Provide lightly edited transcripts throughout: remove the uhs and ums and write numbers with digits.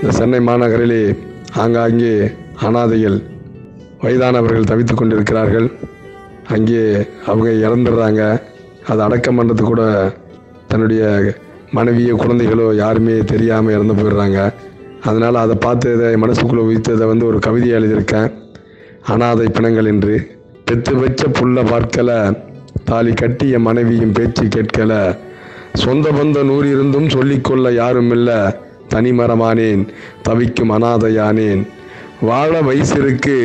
இந்த சென்னை மாநகரிலே ஆங்காங்கே அனாதைகள் வயதானவர்கள் தவித்து கொண்டிருக்கிறார்கள். அங்கே அவங்க இறந்துடுறாங்க. அதை அடக்கம் பண்ணுறது கூட தன்னுடைய மனைவியோ குழந்தைகளோ யாருமே தெரியாமல் இறந்து போயிடுறாங்க. அதனால் அதை பார்த்து இதை மனசுக்குள்ளே உயிர்த்ததை ஒரு கவிதையை எழுதியிருக்கேன். அனாதை பிணங்கள் என்று. பெற்று வச்ச புள்ள பார்க்கலை, தாலி கட்டிய மனைவியும் பேச்சு கேட்கலை, சொந்த பந்த 100 இருந்தும் சொல்லிக்கொள்ள யாரும் இல்லை, தனிமரமானேன் தவிக்கும் அனாதையானேன், வாழ வயசிற்கு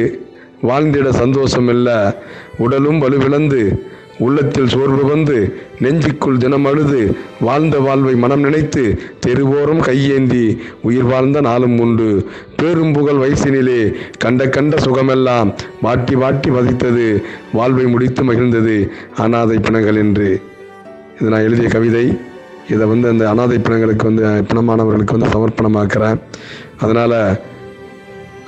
வாழ்ந்திட சந்தோஷம் இல்லை, உடலும் வலுவிழந்து உள்ளத்தில் சோர்வு வந்து நெஞ்சுக்குள் தினம் அழுது வாழ்ந்த வாழ்வை மனம் நினைத்து தெருவோரம் கையேந்தி உயிர் வாழ்ந்த நாளும் உண்டு, பேரும் புகழ் வயசினிலே கண்ட சுகமெல்லாம் வாட்டி வாட்டி வதைத்தது, வாழ்வை முடித்து மகிழ்ந்தது அனாதை பிணங்கள் என்று. இது நான் எழுதிய கவிதை. இதை அந்த அனாதை பிணங்களுக்கு பிணமானவர்களுக்கு சமர்ப்பணமாக்குறேன். அதனால்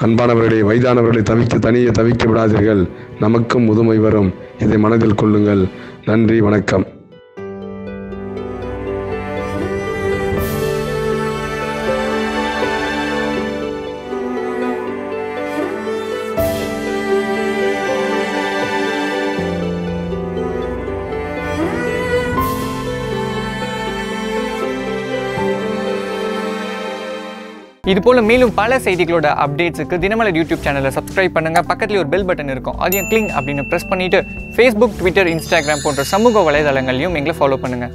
அன்பானவர்களே, வயதானவர்களை தனியே தவிக்க விடாதீர்கள். நமக்கும் முதுமை வரும். இதை மனதில் கொள்ளுங்கள். நன்றி, வணக்கம். இது போல மேலும் பல செய்திகளோட அப்டேட்ஸுக்கு தினமலர் யூடியூப் சேனலை சப்ஸ்கிரைப் பண்ணுங்க. பக்கத்துல ஒரு பெல் பட்டன் இருக்கும், அதையும் கிளிக் அப்படின்னு பிரஸ் பண்ணிட்டு Facebook, Twitter, Instagram போன்ற சமூக வலைதளங்களையும் எங்களை ஃபாலோ பண்ணுங்க.